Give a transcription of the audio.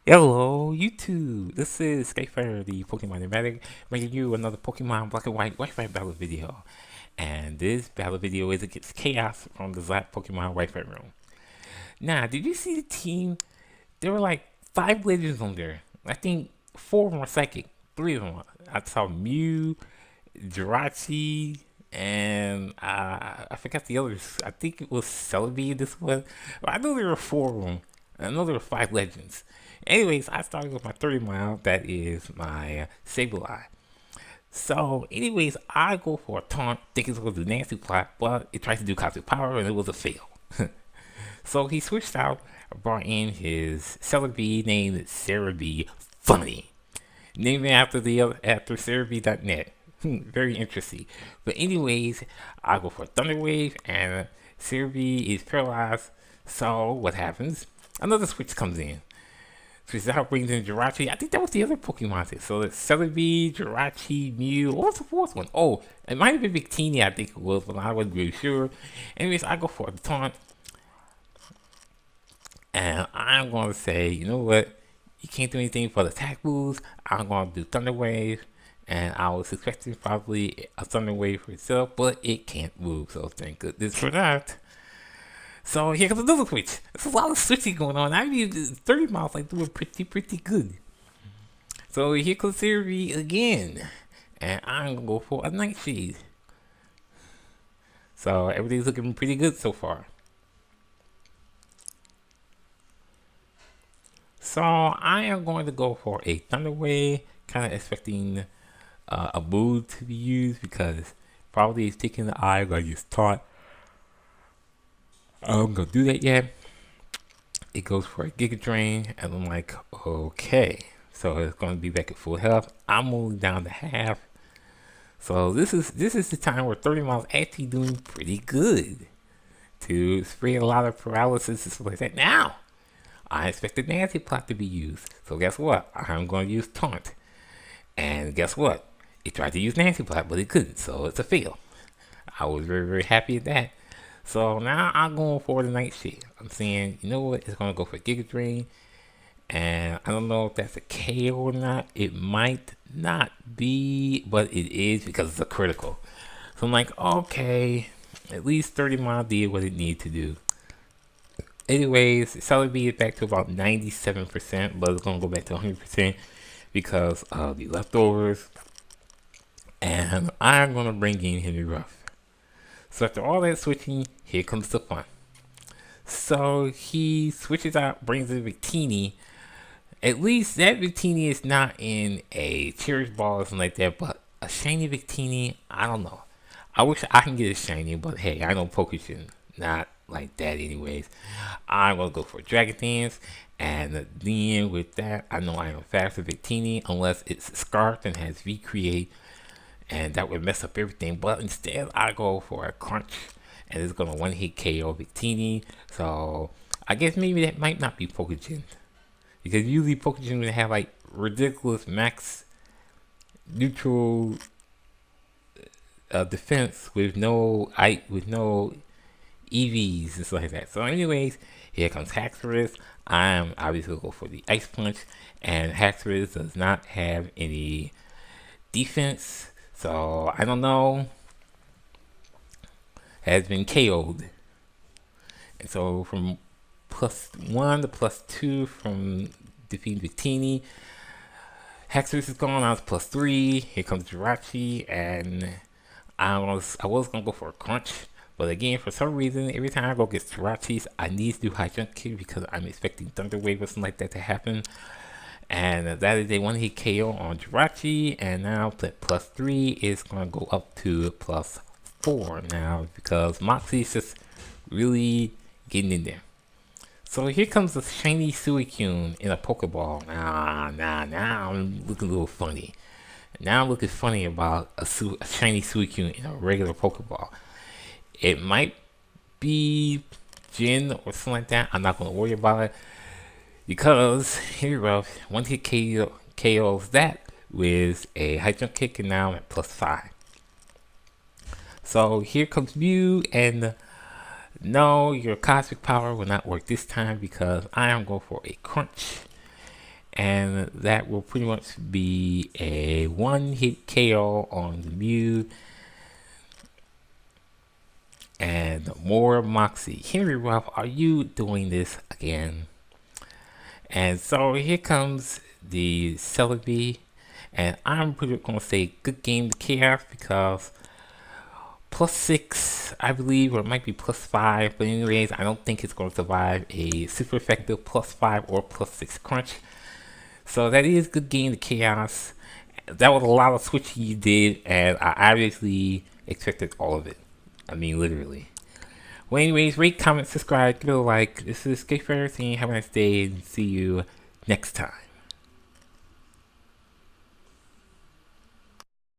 Hello, YouTube. This is Skyfire, the Pokemon Nomadic, bringing you another Pokemon Black and White Wi-Fi battle video. And this battle video is against Chaos from the Zap Pokemon Wi-Fi room. Now, did you see the team? There were like 5 legends on there. I think 4 of them were psychic. 3 of them. I saw Mew, Jirachi, and I forgot the others. I think it was Celebi. This one. I know there were 4 of them. I know there were 5 legends. Anyways, I started with my 30 mile. That is my Sableye. So, anyways, I go for a taunt, thinking it was a nasty plot, but it tried to do cosmic power and it was a fail. So he switched out, brought in his Celebi named Cerebi Funny, named after after Cerebi.net. Very interesting. But anyways, I go for Thunder Wave and Cerebi is paralyzed. So what happens? Another switch comes in. Switches out, brings in Jirachi. I think that was the other Pokemon set. So it's Celebi, Jirachi, Mew. What was the fourth one? Oh, it might have been Victini, I think it was, but I wasn't really sure. Anyways, I go for the taunt. And I'm going to say, you know what? You can't do anything for the attack moves. I'm going to do Thunder Wave. And I was expecting probably a Thunder Wave for itself, but it can't move. So thank goodness for that. So here comes another switch. There's a lot of switching going on. I mean, 30 miles like doing pretty good. So here comes Theory again. And I'm going to go for a Nightshade. So everything's looking pretty good so far. So I am going to go for a Thunder Wave. Kind of expecting a mood to be used because probably it's taking the eye like it's taught. I'm gonna do that yet. It goes for a Giga Drain, and I'm like, okay. So it's gonna be back at full health. I'm only down to half. So this is the time where 30 miles actually doing pretty good to spray a lot of paralysis and stuff like that. Now, I expect the Nancy plot to be used. So guess what? I'm gonna use Taunt. And guess what? It tried to use Nancy plot, but it couldn't. So it's a fail. I was very happy at that. So now I'm going for the Nightshade. I'm saying, you know what? It's going to go for Giga Drain. And I don't know if that's a KO or not. It might not be, but it is because it's a critical. So I'm like, okay, at least 30 mile did what it needed to do. Anyways, Celebi is back to about 97%, but it's going to go back to 100% because of the leftovers. And I'm going to bring in Henry Ruff. So after all that switching, here comes the fun. So he switches out, brings in Victini. At least that Victini is not in a Cherish Ball or something like that, but a shiny Victini, I don't know. I wish I can get a shiny, but hey, I know Pokemon not like that anyways. I'm going to go for Dragon Dance, and then with that, I know I am faster Victini unless it's Scarfed and has Recreate. And that would mess up everything, but instead I go for a Crunch, and it's gonna one-hit KO Victini. So I guess maybe that might not be Pokemon, because usually Pokemon would have like ridiculous max neutral defense with no EVs and stuff like that. So anyways, here comes Haxorus. I'm obviously gonna go for the Ice Punch, and Haxorus does not have any defense. So, I don't know, has been KO'd. And so, from +1 to +2 from defeating Victini, Haxorus is gone, I was +3, here comes Jirachi, and I was going to go for a Crunch. But again, for some reason, every time I go get Jirachis, I need to do High Jump Kick because I'm expecting Thunder Wave or something like that to happen. And that is a one-hit KO on Jirachi, and now +3 is going to go up to +4 now because Moxie is just really getting in there. So here comes the shiny Suicune in a Pokeball. Now I'm looking a little funny. Now I'm looking funny about a shiny Suicune in a regular Pokeball. It might be Jin or something like that. I'm not going to worry about it. Because here we go, one hit KOs that with a high jump kick, and now I'm at +5. So here comes Mew, and no, your cosmic power will not work this time because I am going for a Crunch. and that will pretty much be a one-hit KO on the Mew. And more Moxie. Henry Ruff, are you doing this again? And so here comes the Celebi, and I'm pretty gonna say good game to Chaos because +6, I believe, or it might be +5, but anyways, I don't think it's going to survive a super effective +5 or +6 crunch. So that is good game to Chaos. That was a lot of switching you did, and I obviously expected all of it. I mean, literally. Well, anyways, rate, comment, subscribe, give it a like. This is Skyfire saying have a nice day, and see you next time.